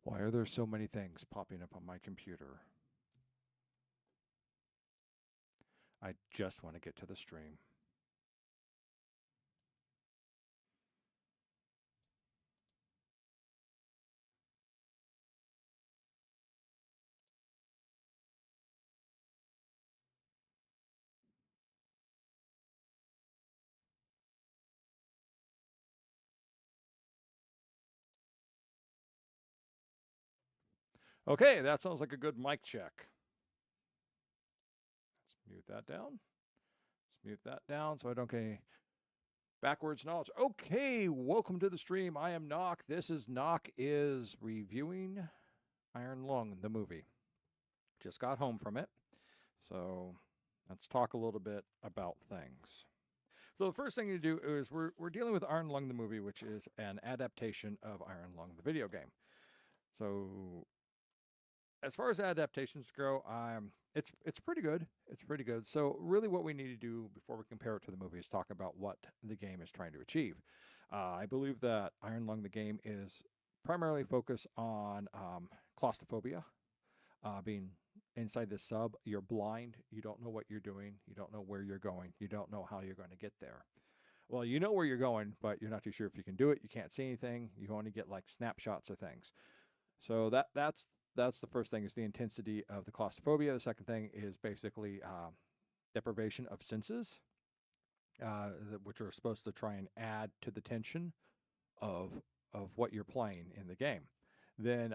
Why are there so many things popping up on my computer? I just want to get to the stream. Okay, that sounds like a good mic check. Let's mute that down. Let's mute that down so I don't get any backwards knowledge. Okay, welcome to the stream. I am NOC. This is NOC is reviewing Iron Lung, the movie. Just got home from it. So let's talk a little bit about things. So the first thing to do is we're dealing with Iron Lung, the movie, which is an adaptation of Iron Lung, the video game. So as far as adaptations go, it's pretty good. It's pretty good. So really, what we need to do before we compare it to the movie is talk about what the game is trying to achieve. I believe that Iron Lung, the game, is primarily focused on claustrophobia, being inside the sub. You're blind. You don't know what you're doing. You don't know where you're going. You don't know how you're going to get there. Well, you know where you're going, but you're not too sure if you can do it. You can't see anything. You only get like snapshots of things. So that's the first thing, is the intensity of the claustrophobia. The second thing is basically deprivation of senses, which are supposed to try and add to the tension of what you're playing in the game. Then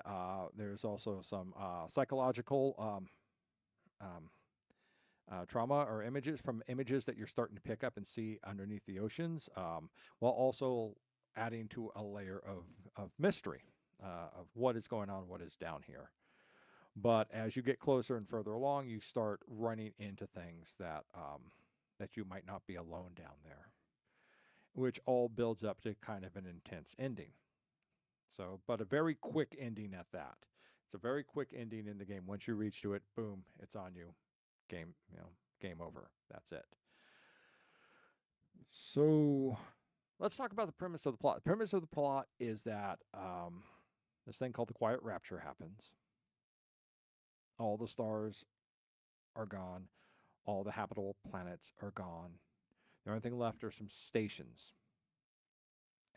there's also some psychological trauma or images that you're starting to pick up and see underneath the oceans, while also adding to a layer of mystery of what is going on, what is down here. But as you get closer and further along, you start running into things that that you might not be alone down there, which all builds up to kind of an intense ending. So, but a very quick ending at that. It's a very quick ending in the game. Once you reach to it, boom, it's on you. Game, game over. That's it. So, let's talk about the premise of the plot. The premise of the plot is that this thing called the Quiet Rapture happens. All the stars are gone. All the habitable planets are gone. The only thing left are some stations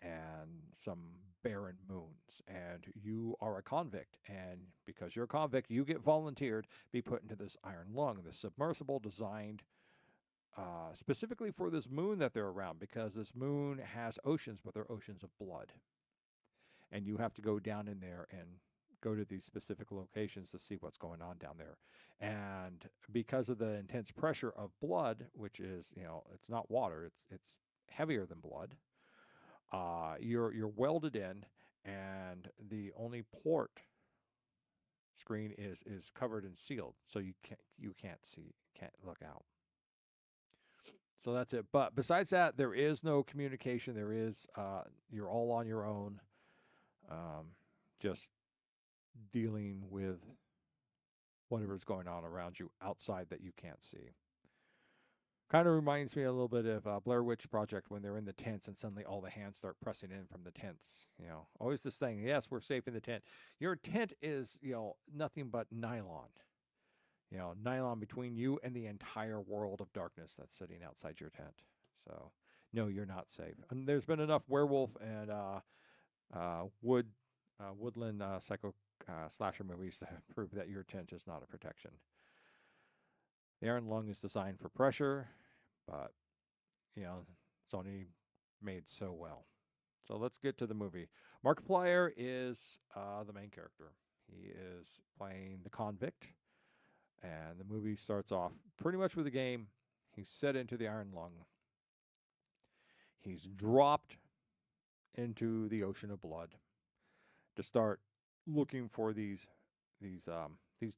and some barren moons. And you are a convict. And because you're a convict, you get volunteered to be put into this Iron Lung, this submersible designed specifically for this moon that they're around, because this moon has oceans, but they're oceans of blood. And you have to go down in there and go to these specific locations to see what's going on down there. And because of the intense pressure of blood, which is, it's not water, it's heavier than blood, you're welded in, and the only port screen is covered and sealed, so you can't look out. So that's it. But besides that, there is no communication. There is you're all on your own, just dealing with whatever's going on around you outside that you can't see. Kind of reminds me a little bit of Blair Witch Project, when they're in the tents and suddenly all the hands start pressing in from the tents. Always this thing. Yes, we're safe in the tent. Your tent is, nothing but nylon. Nylon between you and the entire world of darkness that's sitting outside your tent. So, no, you're not safe. And there's been enough werewolf and woodland psycho slasher movies to prove that your tent is not a protection. The Iron Lung is designed for pressure, but it's only made so well. So let's get to the movie. Markiplier is the main character. He is playing the convict, and the movie starts off pretty much with the game. He's set into the Iron Lung. He's dropped into the ocean of blood to start looking for these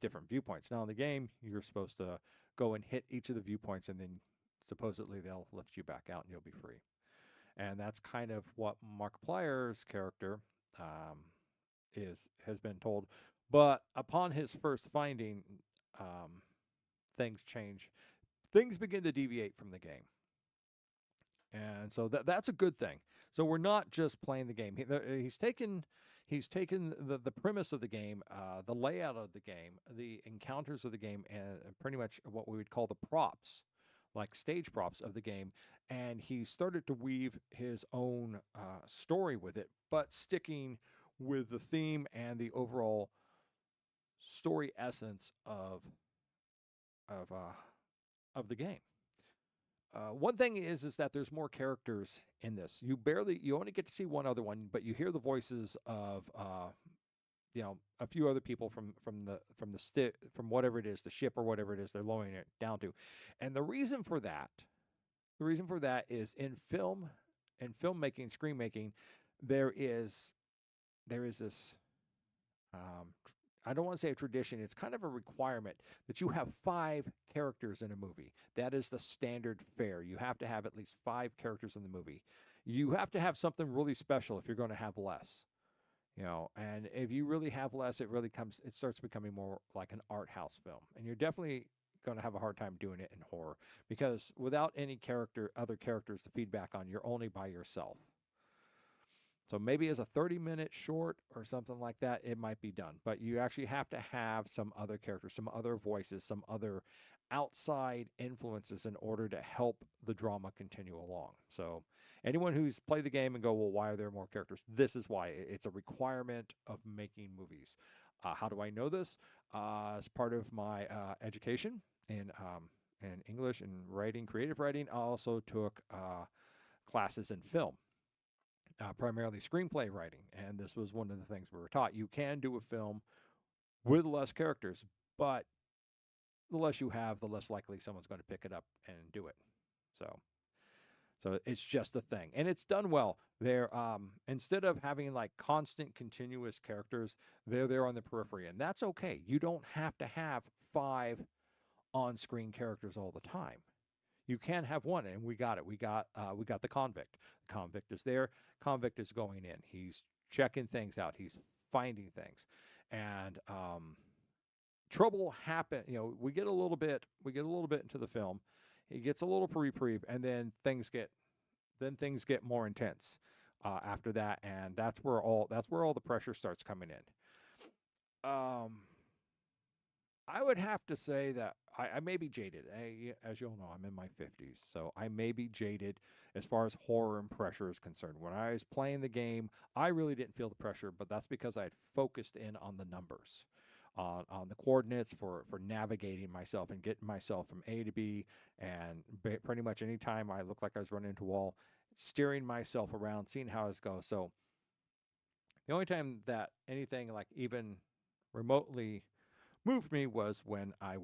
different viewpoints. Now in the game, you're supposed to go and hit each of the viewpoints, and then supposedly they'll lift you back out and you'll be free. And that's kind of what Markiplier's character has been told. But upon his first finding, things change. Things begin to deviate from the game. And so that's a good thing. So we're not just playing the game. He's taken He's taken the premise of the game, the layout of the game, the encounters of the game, and pretty much what we would call the props, like stage props of the game, and he started to weave his own story with it, but sticking with the theme and the overall story essence of uh, of the game. One thing is that there's more characters in this. You only get to see one other one, but you hear the voices of a few other people from whatever it is, the ship or whatever it is they're lowering it down to. And the reason for that is in filmmaking, screen making, there is this I don't want to say a tradition, it's kind of a requirement that you have 5 characters in a movie. That is the standard fare. You have to have at least 5 characters in the movie. You have to have something really special if you're going to have less. And if you really have less, it starts becoming more like an art house film. And you're definitely going to have a hard time doing it in horror because without any other characters to feedback on, you're only by yourself. So maybe as a 30-minute short or something like that, it might be done. But you actually have to have some other characters, some other voices, some other outside influences in order to help the drama continue along. So anyone who's played the game and go, well, why are there more characters? This is why. It's a requirement of making movies. How do I know this? As part of my education in English and writing, creative writing, I also took classes in film. Primarily screenplay writing, and this was one of the things we were taught. You can do a film with less characters, but the less you have, the less likely someone's going to pick it up and do it. So it's just a thing, and it's done well. They're instead of having like constant, continuous characters, they're there on the periphery, and that's okay. You don't have to have 5 on-screen characters all the time. You can have one, and we got it. We got the convict. The convict is there. Convict is going in. He's checking things out. He's finding things, and trouble happen. We get a little bit into the film. He gets a little reprieve, and then things get more intense after that, and that's where all the pressure starts coming in. I would have to say that I may be jaded. As you all know, I'm in my 50s, so I may be jaded as far as horror and pressure is concerned. When I was playing the game, I really didn't feel the pressure, but that's because I had focused in on the numbers, on the coordinates for navigating myself and getting myself from A to B, and pretty much any time I looked like I was running into a wall, steering myself around, seeing how it goes. So the only time that anything like even remotely moved me was when I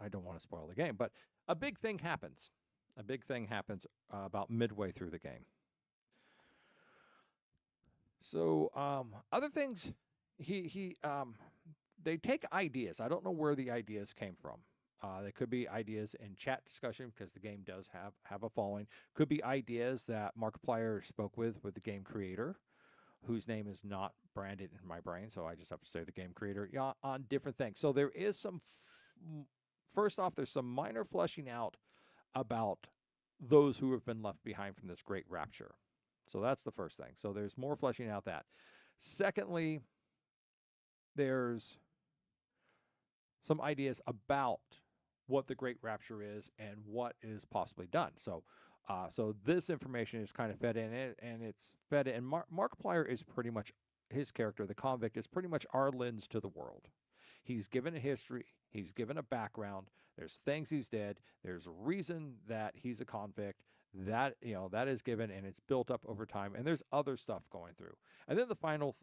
don't want to spoil the game, but a big thing happens. A big thing happens about midway through the game. So other things, they take ideas. I don't know where the ideas came from. They could be ideas in chat discussion because the game does have a following. Could be ideas that Markiplier spoke with the game creator, whose name is not branded in my brain, so I just have to say the game creator, on different things. So there is some, first off, there's some minor fleshing out about those who have been left behind from this great rapture. So that's the first thing. So there's more fleshing out that. Secondly, there's some ideas about what the great rapture is and what is possibly done. So this information is kind of fed in, and it's fed in. And Markiplier is pretty much, his character, the convict, is pretty much our lens to the world. He's given a history. He's given a background. There's things he's did. There's a reason that he's a convict. That is given, and it's built up over time. And there's other stuff going through. And then the final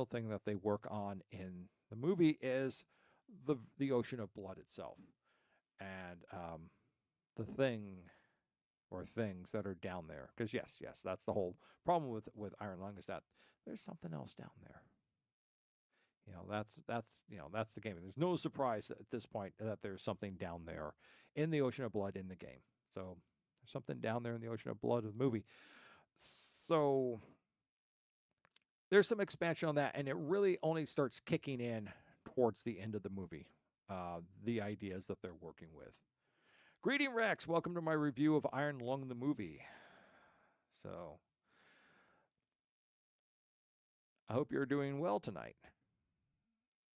thing that they work on in the movie is the ocean of blood itself, and the thing or things that are down there. Because yes, that's the whole problem with Iron Lung, is that there's something else down there. That's the game. There's no surprise at this point that there's something down there in the ocean of blood in the game. So there's something down there in the ocean of blood of the movie. So there's some expansion on that, and it really only starts kicking in towards the end of the movie, the ideas that they're working with. Greeting, Rex. Welcome to my review of Iron Lung the movie. So I hope you're doing well tonight.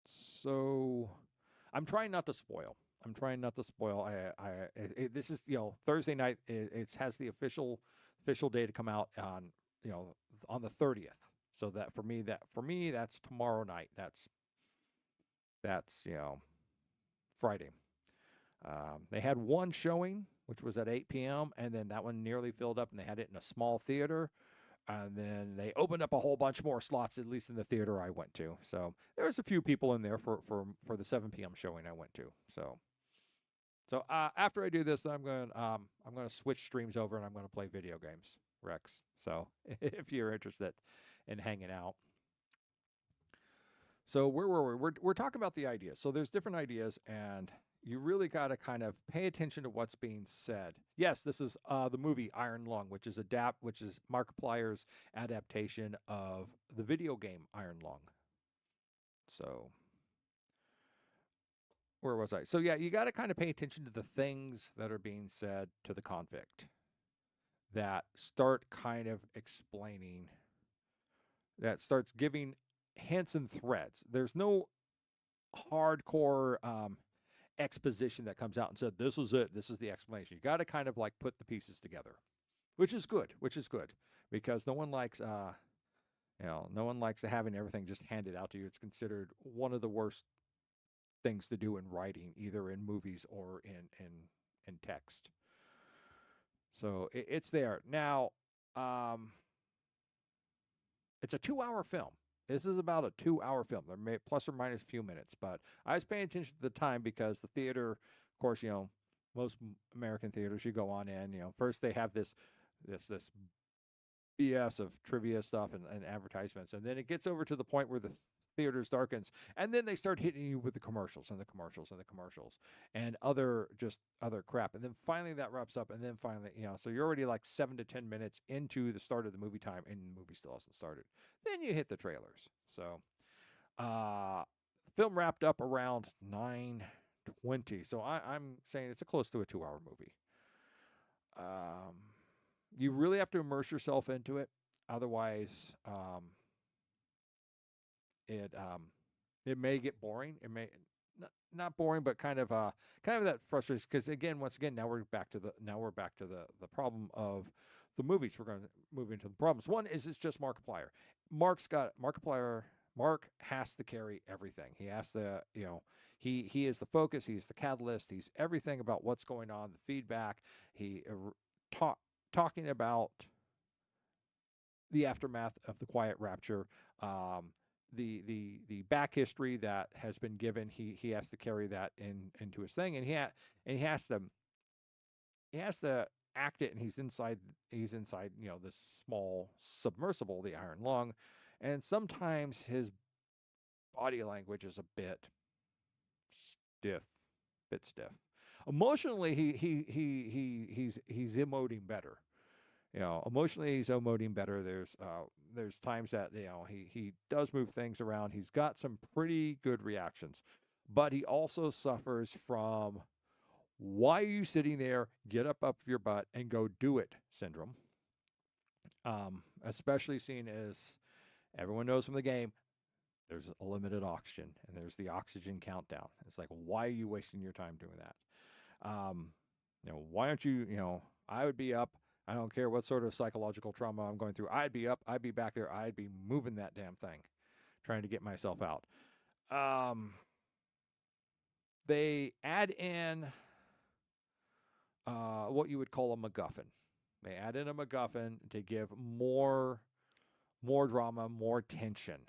So, I'm trying not to spoil. I'm trying not to spoil. This is Thursday night. It has the official day to come out on on the 30th. So that for me that's tomorrow night. That's Friday. They had one showing, which was at 8 p.m., and then that one nearly filled up, and they had it in a small theater. And then they opened up a whole bunch more slots, at least in the theater I went to. So there was a few people in there for the 7 p.m. showing I went to. So after I do this, then I'm going to switch streams over and I'm going to play video games, Rex. So if you're interested in hanging out. So where were we? We're talking about the ideas. So there's different ideas, and you really got to kind of pay attention to what's being said. Yes, this is the movie Iron Lung, which is Markiplier's adaptation of the video game Iron Lung. So where was I? So yeah, you got to kind of pay attention to the things that are being said to the convict that start kind of explaining, that starts giving hints and threads. There's no hardcore exposition that comes out and said, this is it, this is the explanation. You got to kind of like put the pieces together, which is good, because no one likes having everything just handed out to you. It's considered one of the worst things to do in writing, either in movies or in text. So it's there now. It's a 2-hour film. This is about a 2-hour film. There may plus or minus a few minutes, but I was paying attention to the time because the theater, of course, most American theaters, you go on in, first they have this BS of trivia stuff and advertisements, and then it gets over to the point where the theaters darkens, and then they start hitting you with the commercials and the commercials and the commercials and other crap, and then finally that wraps up, and then finally so you're already like 7 to 10 minutes into the start of the movie time, and the movie still hasn't started. Then you hit the trailers. So the film wrapped up around 9:20, so I'm saying it's close to a 2-hour movie. You really have to immerse yourself into it, otherwise it may get boring. It may not boring, but kind of that frustration, because once again, now we're back to the problem of the movies. We're going to move into the problems. One is it's just Markiplier. Markiplier. Mark has to carry everything. He has to, he is the focus. He's the catalyst. He's everything about what's going on, the feedback. He talking about the aftermath of the Quiet Rapture. The back history that has been given, he has to carry that into his thing, and he has to act it, and he's inside this small submersible, the Iron Lung, and sometimes his body language is a bit stiff. Emotionally, he's emoting better. Emotionally he's emoting better. There's times that he does move things around. He's got some pretty good reactions, but he also suffers from "why are you sitting there? Get up your butt and go do it" syndrome. Especially seeing as everyone knows from the game, there's a limited oxygen and there's the oxygen countdown. It's like, why are you wasting your time doing that? Why aren't you? I would be up. I don't care what sort of psychological trauma I'm going through. I'd be up. I'd be back there. I'd be moving that damn thing, trying to get myself out. They add in what you would call a MacGuffin. They add in a MacGuffin to give more drama, more tension.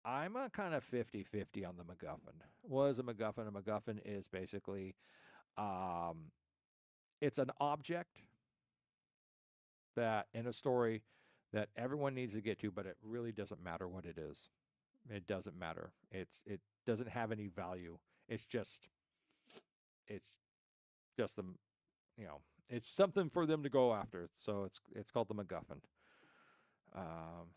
I'm a kind of 50-50 on the MacGuffin. What is a MacGuffin? A MacGuffin is basically it's an object that in a story that everyone needs to get to, but it really doesn't matter what it is. It doesn't matter. It doesn't have any value. It's just the it's something for them to go after. So it's called the MacGuffin.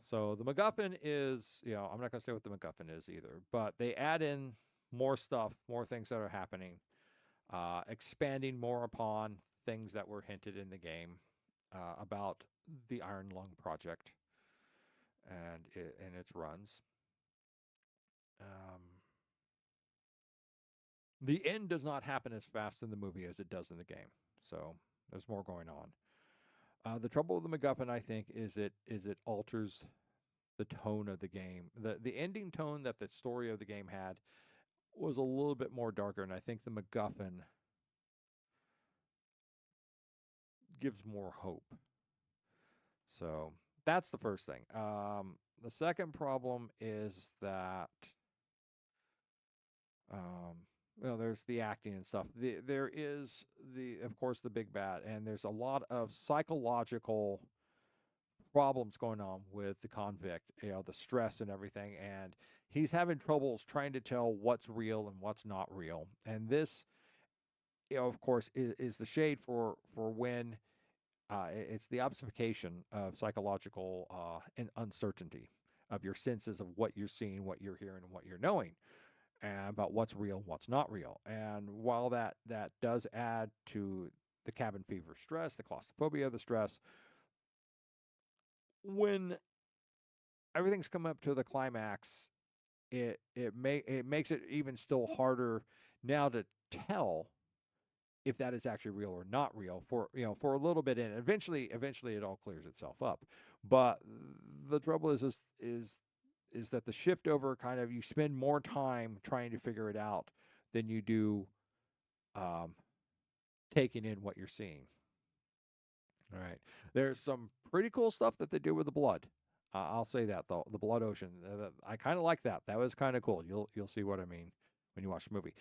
So the MacGuffin is, I'm not going to say what the MacGuffin is either, but they add in more stuff, more things that are happening, expanding more upon things that were hinted in the game. about the Iron Lung project and its runs. Um, the end does not happen as fast in the movie as it does in the game, so there's more going on. The trouble with the MacGuffin, I think, is it alters the tone of the game. The ending tone that the story of the game had was a little bit more darker, and I think the MacGuffin gives more hope. So that's the first thing. The second problem is that, um, there's the acting and stuff. There is of course, the big bad, and there's a lot of psychological problems going on with the convict. The stress and everything, and he's having troubles trying to tell what's real and what's not real. And this, of course, is the shade for when it's the obfuscation of psychological uncertainty of your senses of what you're seeing, what you're hearing, and what you're knowing, and about what's real, what's not real. And while that does add to the cabin fever stress, the claustrophobia, the stress, when everything's come up to the climax, it makes it even still harder now to tell if that is actually real or not real for a little bit in. Eventually it all clears itself up. But the trouble is that the shift over, kind of, you spend more time trying to figure it out than you do um, taking in what you're seeing. All right. There's some pretty cool stuff that they do with the blood. I'll say that, though. The blood ocean. I kind of like that. That was kind of cool. You'll see what I mean when you watch the movie.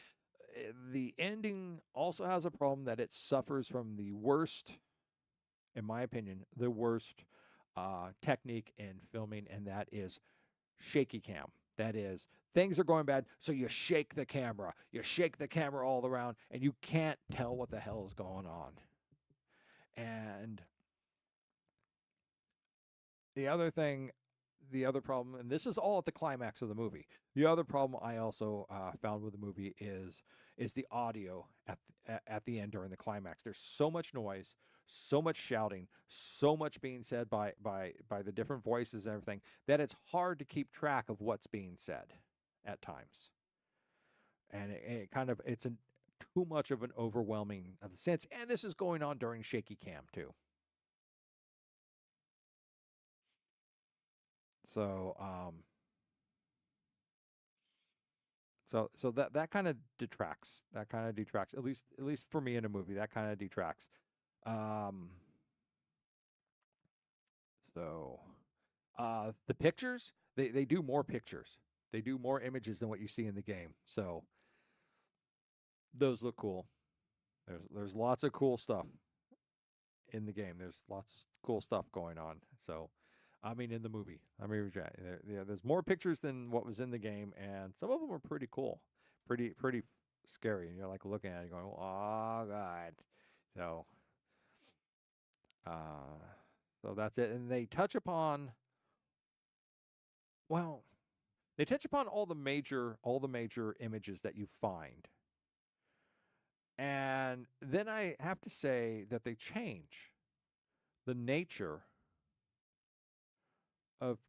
The ending also has a problem that it suffers from the worst, in my opinion, the worst technique in filming, and that is shaky cam. That is, things are going bad, so you shake the camera. You shake the camera all around, and you can't tell what the hell is going on. And the other thing, the other problem, and this is all at the climax of the movie. The other problem I also found with the movie is the audio at the end during the climax. There's so much noise, so much shouting, so much being said by the different voices and everything, that it's hard to keep track of what's being said at times. And it kind of, it's too much of an overwhelming of the sense. And this is going on during shaky cam too. So so that kind of detracts. That kind of detracts. At least for me in a movie, that kind of detracts. Um, so the pictures, they do more pictures. They do more images than what you see in the game. So those look cool. There's lots of cool stuff in the game. There's lots of cool stuff going on. So I mean, in the movie, there's more pictures than what was in the game, and some of them are pretty cool, pretty scary. And you're like looking at it, going, "Oh God!" So, uh, so that's it. And they touch upon, well, they touch upon all the major images that you find, and then I have to say that they change the nature of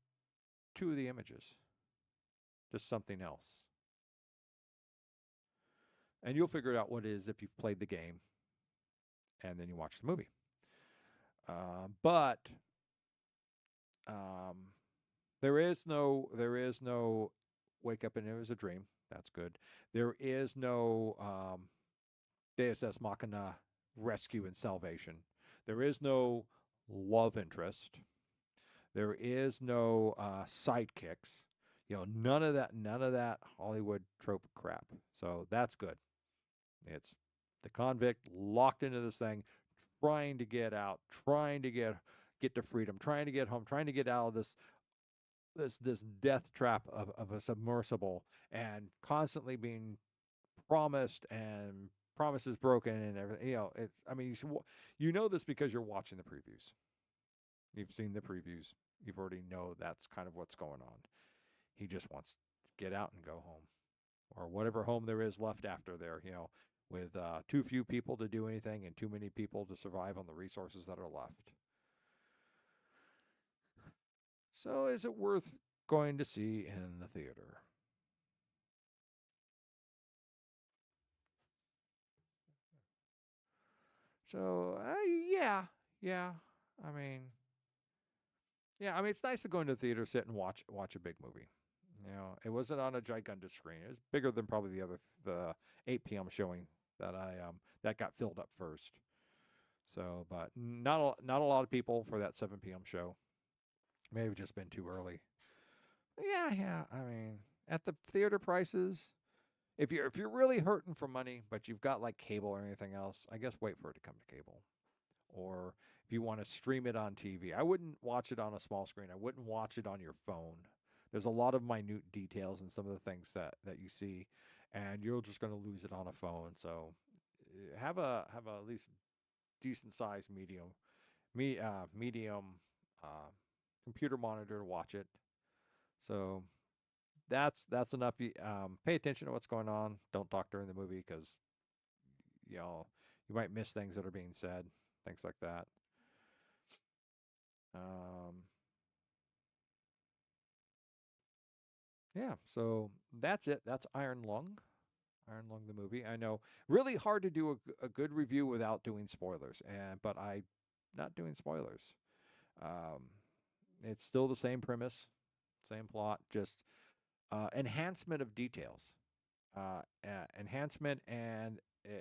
two of the images to something else. And you'll figure it out what it is if you've played the game and then you watch the movie. But there is no wake up and it was a dream. That's good. There is no Deus Ex Machina rescue and salvation. There is no love interest. There is no sidekicks. None of that Hollywood trope crap. So that's good. It's the convict locked into this thing, trying to get out, trying to get to freedom, trying to get home, trying to get out of this death trap of a submersible, and constantly being promised and promises broken and everything. It's, I mean, this because you're watching the previews. You've seen the previews. You've already know that's kind of what's going on. He just wants to get out and go home, or whatever home there is left after there. With too few people to do anything and too many people to survive on the resources that are left. So is it worth going to see in the theater? So yeah, yeah. I mean, yeah. I mean, it's nice to go into the theater, sit and watch a big movie. You know, it wasn't on a gigantic screen. It was bigger than probably the 8 p.m. showing that that got filled up first. So, but not a lot of people for that 7 p.m. show. Maybe just been too early. Yeah, yeah. I mean, at the theater prices, if you're really hurting for money, but you've got like cable or anything else, I guess wait for it to come to cable. Or if you want to stream it on TV, I wouldn't watch it on a small screen. I wouldn't watch it on your phone. There's a lot of minute details in some of the things that you see, and you're just going to lose it on a phone. So have a at least decent sized medium uh, computer monitor to watch it. So that's enough. Pay attention to what's going on. Don't talk during the movie because you know you might miss things that are being said, things like that. Um, yeah, so that's it. That's Iron Lung. Iron Lung the movie. I know really hard to do a good review without doing spoilers, and but I not doing spoilers. Um, it's still the same premise, same plot, just enhancement of details, enhancement and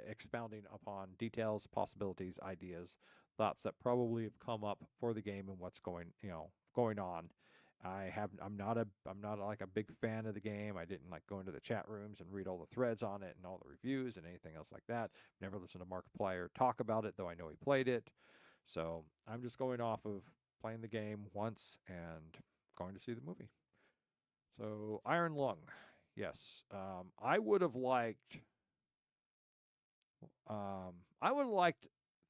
expounding upon details, possibilities, ideas, thoughts that probably have come up for the game and what's going on. I'm not like a big fan of the game. I didn't like go into the chat rooms and read all the threads on it and all the reviews and anything else like that. Never listened to Markiplier talk about it, though I know he played it. So I'm just going off of playing the game once and going to see the movie. So Iron Lung, yes. I would have liked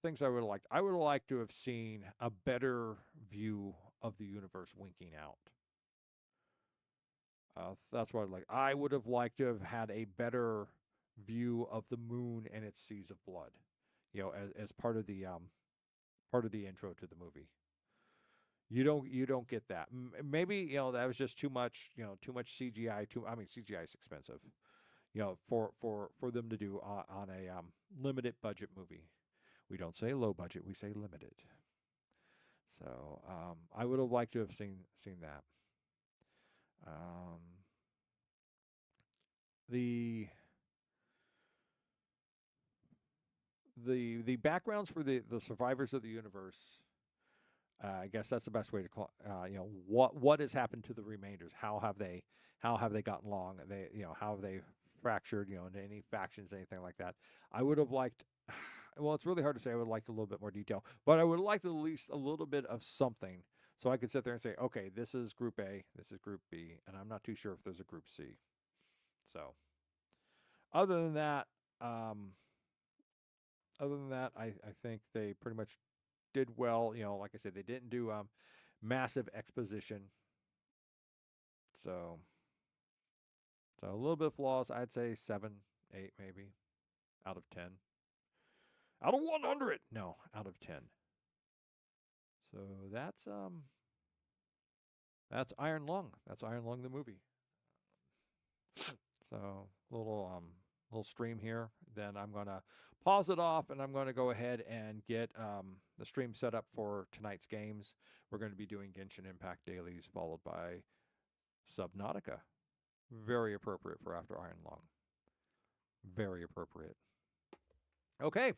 things I would have liked. I would have liked to have seen a better view of the universe winking out. That's what I'd like. I would have liked to have had a better view of the moon and its seas of blood, as part of the intro to the movie. You don't get that. Maybe that was just too much. Too much CGI. I mean, CGI is expensive. For them to do on a limited budget movie. We don't say low budget, we say limited. So I would have liked to have seen that. Um, the the backgrounds for the survivors of the universe. I guess that's the best way to call. What has happened to the remainders? How have they gotten along? How have they fractured? Into any factions, anything like that. I would have liked. Well, it's really hard to say. I would have liked a little bit more detail, but I would have liked at least a little bit of something, so I could sit there and say, okay, this is Group A, this is Group B, and I'm not too sure if there's a Group C. So, other than that, um, I think they pretty much did well. Like I said, they didn't do massive exposition. So, a little bit of flaws. I'd say 7, 8, maybe out of 10. Out of 100. No, out of 10. So that's Iron Lung. That's Iron Lung the movie. So little stream here. Then I'm gonna pause it off, and I'm gonna go ahead and get the stream set up for tonight's games. We're going to be doing Genshin Impact dailies, followed by Subnautica. Very appropriate for after Iron Lung. Very appropriate. Okay.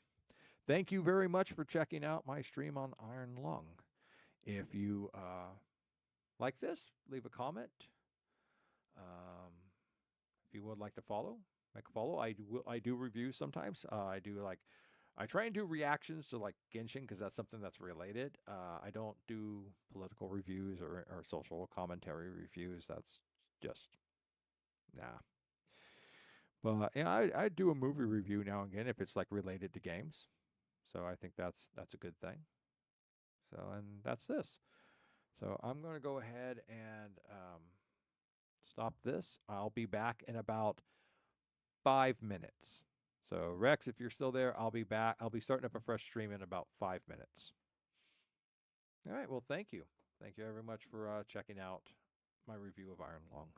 Thank you very much for checking out my stream on Iron Lung. If you like this, leave a comment. If you would like to make a follow. I do reviews sometimes. I try and do reactions to like Genshin because that's something that's related. I don't do political reviews or social commentary reviews. That's just nah. But I do a movie review now and again if it's like related to games. So I think that's a good thing. So and that's this. So I'm going to go ahead and stop this. I'll be back in about 5 minutes. So Rex, if you're still there, I'll be back. I'll be starting up a fresh stream in about 5 minutes. All right. Well, thank you. Thank you very much for checking out my review of Iron Lung.